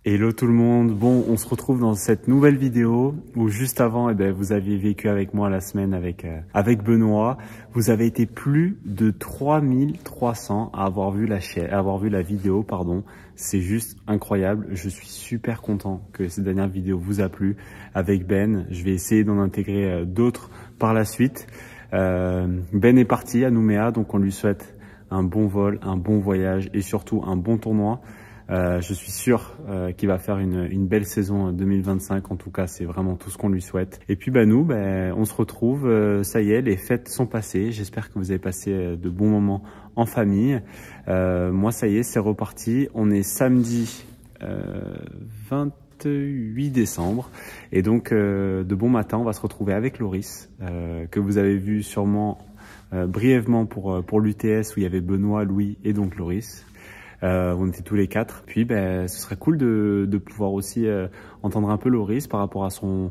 Hello tout le monde, bon on se retrouve dans cette nouvelle vidéo où juste avant vous aviez vécu avec moi la semaine avec Benoît. Vous avez été plus de 3300 à avoir vu la vidéo, pardon. C'est juste incroyable, je suis super content que cette dernière vidéo vous a plu. Avec Ben, je vais essayer d'en intégrer d'autres par la suite. Ben est parti à Nouméa, donc on lui souhaite un bon vol, un bon voyage et surtout un bon tournoi. Je suis sûr qu'il va faire une belle saison 2025. En tout cas, c'est vraiment tout ce qu'on lui souhaite. Et puis nous, on se retrouve. Ça y est, les fêtes sont passées. J'espère que vous avez passé de bons moments en famille. Moi, ça y est, c'est reparti. On est samedi 28 décembre. Et donc, de bon matin, on va se retrouver avec Loris, que vous avez vu sûrement brièvement pour l'UTS où il y avait Benoît, Louis et donc Loris. On était tous les quatre. Puis ce serait cool de pouvoir aussi entendre un peu Loris par rapport à son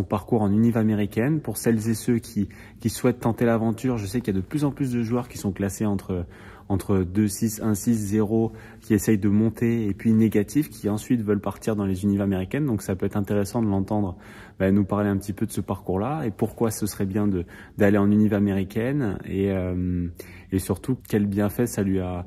parcours en univ américaine. Pour celles et ceux qui souhaitent tenter l'aventure, je sais qu'il y a de plus en plus de joueurs qui sont classés entre 2-6, 1-6, 0, qui essayent de monter, et puis négatifs, qui ensuite veulent partir dans les univ américaines. Donc ça peut être intéressant de l'entendre nous parler un petit peu de ce parcours-là, et pourquoi ce serait bien d'aller en univ américaine, et surtout quel bienfait ça lui a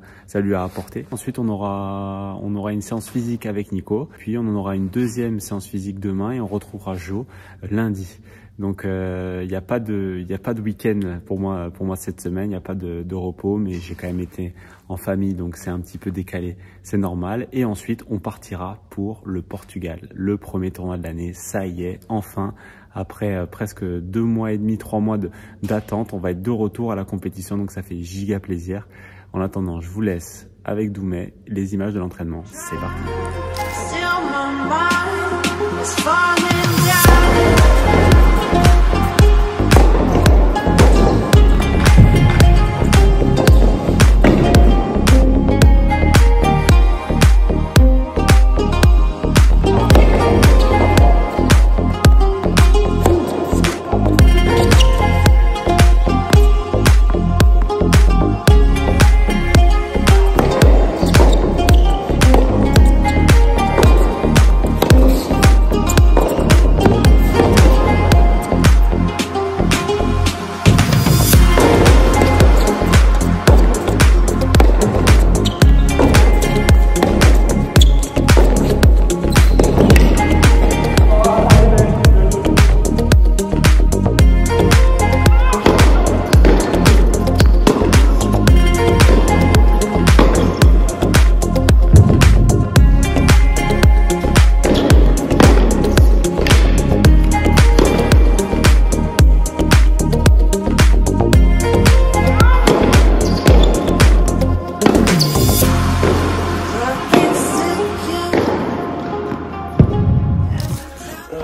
apporté. Ensuite on aura une séance physique avec Nico, puis on en aura une deuxième séance physique demain, et on retrouvera Joe lundi. Donc il n'y a pas de week-end pour moi cette semaine, il n'y a pas de repos, mais j'ai quand même été en famille, donc c'est un petit peu décalé, c'est normal. Et ensuite on partira pour le Portugal, le premier tournoi de l'année. Ça y est, enfin, après presque 2 mois et demi, 3 mois d'attente, on va être de retour à la compétition, donc ça fait giga plaisir. En attendant, je vous laisse avec Doumé les images de l'entraînement. C'est parti.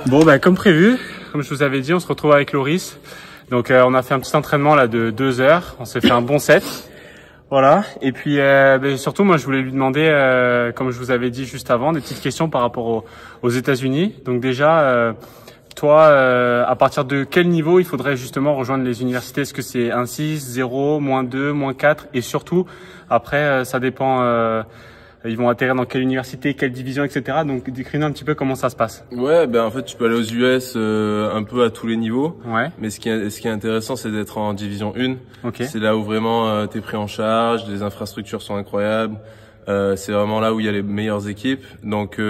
Bon, comme prévu, comme je vous avais dit, on se retrouve avec Loris. Donc on a fait un petit entraînement là de 2 heures. On s'est fait un bon set. Voilà. Et puis surtout, moi je voulais lui demander, comme je vous avais dit juste avant, des petites questions par rapport aux États-Unis. Donc déjà, toi, à partir de quel niveau il faudrait justement rejoindre les universités? Est-ce que c'est 1,6, 0, -2, -4? Et surtout, après, ça dépend. Ils vont atterrir dans quelle université, quelle division, etc. Donc, décris-nous un petit peu comment ça se passe. Ouais, en fait, tu peux aller aux US un peu à tous les niveaux. Ouais. Mais ce qui est intéressant, c'est d'être en division 1. Okay. C'est là où vraiment t'es pris en charge, les infrastructures sont incroyables. C'est vraiment là où il y a les meilleures équipes. Donc,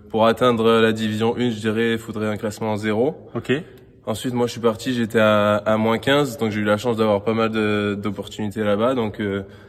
pour atteindre la division 1, je dirais, il faudrait un classement 0. Ok. Ensuite, moi, je suis parti, j'étais à -15, donc j'ai eu la chance d'avoir pas mal d'opportunités là-bas. Donc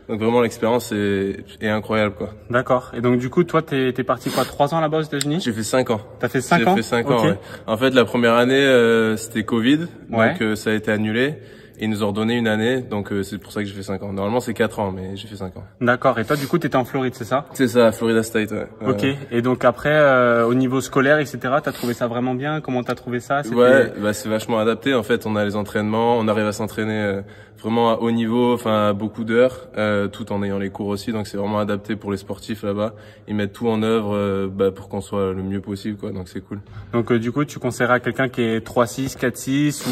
vraiment, l'expérience est incroyable, quoi. D'accord. Et donc, du coup, toi, t'es parti quoi, 3 ans là-bas aux États-Unis? J'ai fait 5 ans. T'as fait 5 ans? J'ai fait 5 ans, okay. ouais. En fait, la première année, c'était Covid, ouais. donc ça a été annulé. Et ils nous ont redonné une année, donc c'est pour ça que j'ai fait 5 ans. Normalement, c'est 4 ans, mais j'ai fait 5 ans. D'accord. Et toi, du coup, t'étais en Floride, c'est ça? C'est ça, Florida State, ouais. Ok. Et donc après, au niveau scolaire, etc., t'as trouvé ça vraiment bien? Comment t'as trouvé ça? Ouais, c'est vachement adapté. En fait, on a les entraînements, on arrive à s'entraîner vraiment à haut niveau, enfin à beaucoup d'heures, tout en ayant les cours aussi. Donc c'est vraiment adapté pour les sportifs là-bas. Ils mettent tout en œuvre pour qu'on soit le mieux possible, quoi. Donc c'est cool. Donc du coup, tu conseillerais à quelqu'un qui est 3-6, 4-6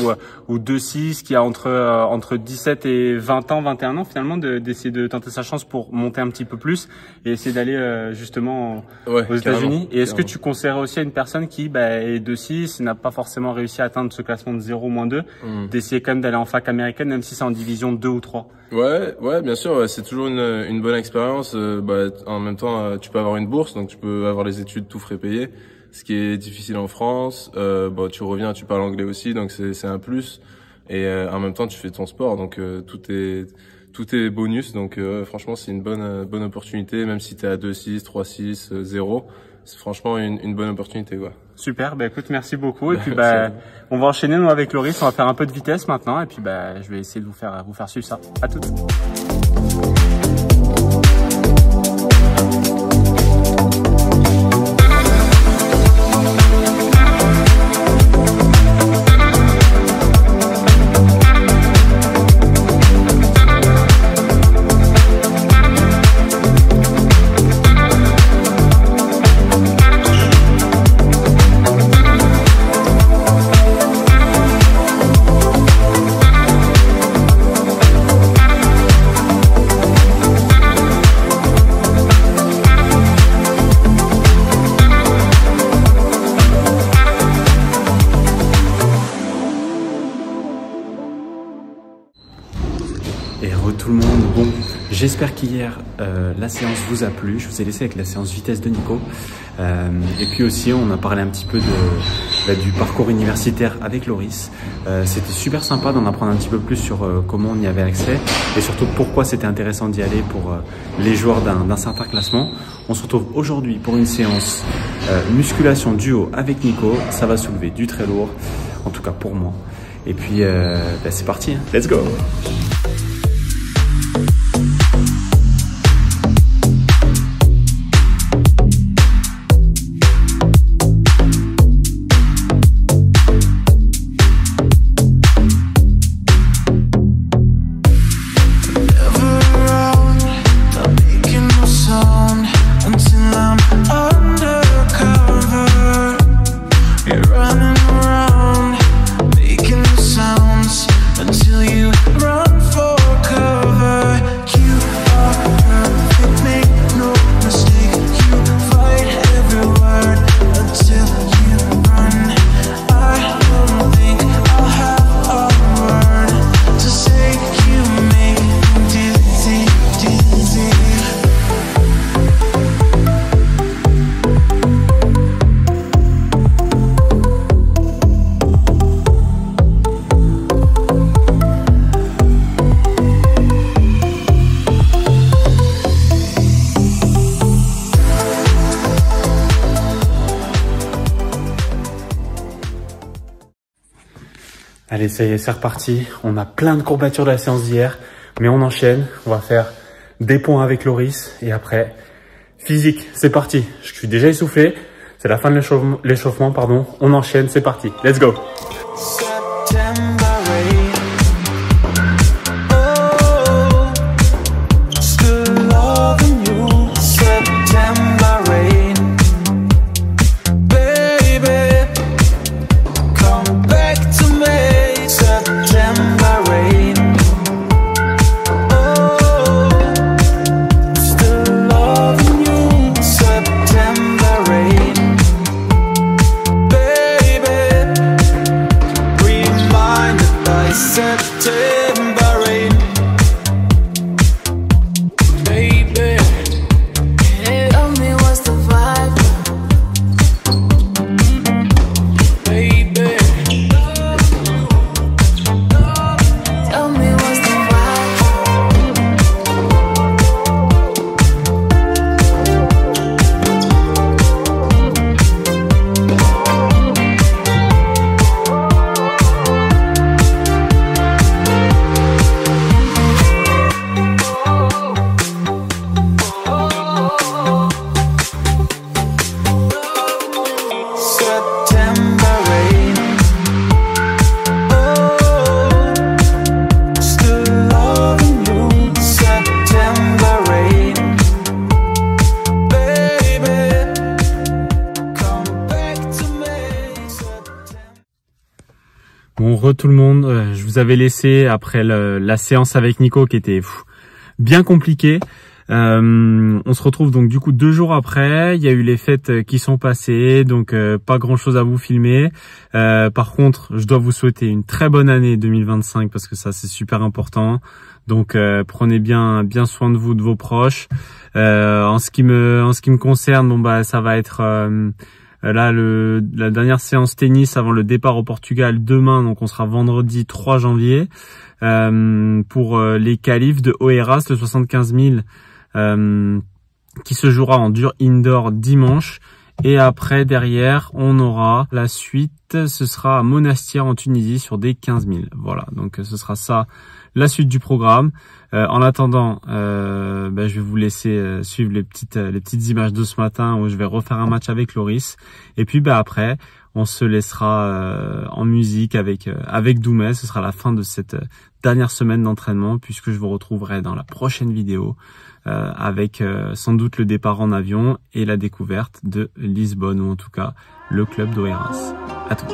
ou 2-6, qui a entre entre 17 et 20 ans, 21 ans finalement, d'essayer de tenter sa chance pour monter un petit peu plus et essayer d'aller justement aux États-Unis. Et est-ce que tu conseillerais aussi à une personne qui est de 6, n'a pas forcément réussi à atteindre ce classement de 0-2, d'essayer quand même d'aller en fac américaine, même si c'est en division 2 ou 3? Ouais, bien sûr, c'est toujours une bonne expérience. En même temps, tu peux avoir une bourse, donc tu peux avoir les études tout frais payés. Ce qui est difficile en France, tu reviens, tu parles anglais aussi, donc c'est un plus. Et en même temps, tu fais ton sport, donc tout est bonus. Donc franchement, c'est une bonne opportunité, même si t'es à 2-6, 3-6, 0. C'est franchement une bonne opportunité, quoi. Super, écoute, merci beaucoup. Et puis on va enchaîner nous avec Loris, on va faire un peu de vitesse maintenant, et puis je vais essayer de vous faire suivre ça. À toutes. Et tout le monde, bon, j'espère qu'hier la séance vous a plu. Je vous ai laissé avec la séance vitesse de Nico. Et puis aussi, on a parlé un petit peu du parcours universitaire avec Loris. C'était super sympa d'en apprendre un petit peu plus sur comment on y avait accès et surtout pourquoi c'était intéressant d'y aller pour les joueurs d'un certain classement. On se retrouve aujourd'hui pour une séance musculation duo avec Nico. Ça va soulever du très lourd, en tout cas pour moi. Et puis, c'est parti, hein. Let's go! Allez, ça y est, c'est reparti. On a plein de courbatures de la séance d'hier, mais on enchaîne. On va faire des points avec Loris et après, physique. C'est parti. Je suis déjà essoufflé. C'est la fin de l'échauffement, pardon. On enchaîne, c'est parti. Let's go. re tout le monde, je vous avais laissé après la séance avec Nico qui était bien compliquée. On se retrouve donc du coup 2 jours après. Il y a eu les fêtes qui sont passées, donc pas grand chose à vous filmer. Par contre, je dois vous souhaiter une très bonne année 2025 parce que ça c'est super important. Donc prenez bien soin de vous, de vos proches. En ce qui me concerne, bon bah ça va être là la dernière séance tennis avant le départ au Portugal demain, donc on sera vendredi 3 janvier pour les qualifs de Oeiras, le 75 000 qui se jouera en dur indoor dimanche. Et après, derrière, on aura la suite, ce sera à Monastir en Tunisie sur des 15 000. Voilà, donc ce sera ça, la suite du programme. En attendant, je vais vous laisser suivre les petites images de ce matin où je vais refaire un match avec Loris. Et puis après, on se laissera en musique avec Doumé. Ce sera la fin de cette dernière semaine d'entraînement puisque je vous retrouverai dans la prochaine vidéo avec sans doute le départ en avion et la découverte de Lisbonne, ou en tout cas le club d'Oeiras. À toutes.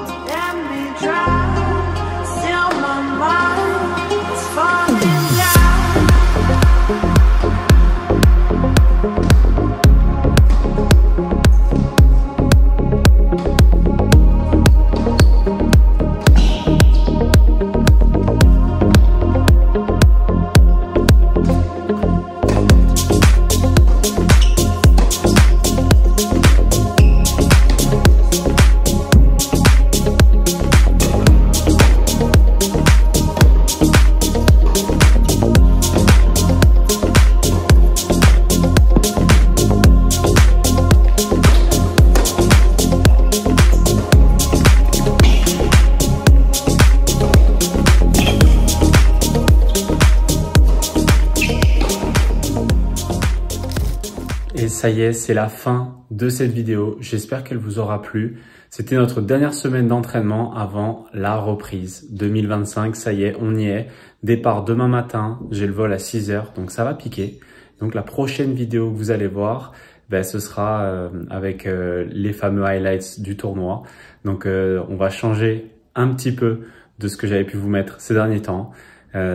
Et ça y est, c'est la fin de cette vidéo. J'espère qu'elle vous aura plu. C'était notre dernière semaine d'entraînement avant la reprise 2025. Ça y est, on y est. Départ demain matin. J'ai le vol à 6 h, donc ça va piquer. Donc la prochaine vidéo que vous allez voir, ce sera avec les fameux highlights du tournoi. Donc on va changer un petit peu de ce que j'avais pu vous mettre ces derniers temps.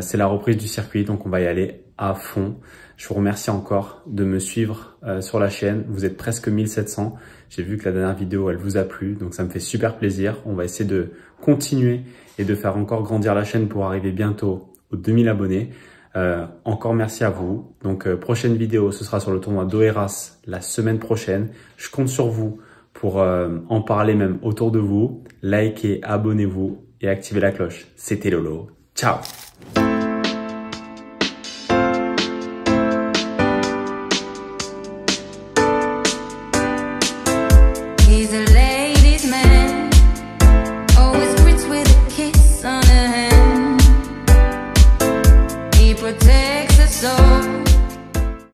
C'est la reprise du circuit, donc on va y aller à fond. Je vous remercie encore de me suivre sur la chaîne. Vous êtes presque 1700. J'ai vu que la dernière vidéo, elle vous a plu. Donc ça me fait super plaisir. On va essayer de continuer et de faire encore grandir la chaîne pour arriver bientôt aux 2000 abonnés. Encore merci à vous. Donc prochaine vidéo, ce sera sur le tournoi d'Oeiras la semaine prochaine. Je compte sur vous pour en parler même autour de vous. Likez, abonnez-vous et activez la cloche. C'était Lolo. Ciao!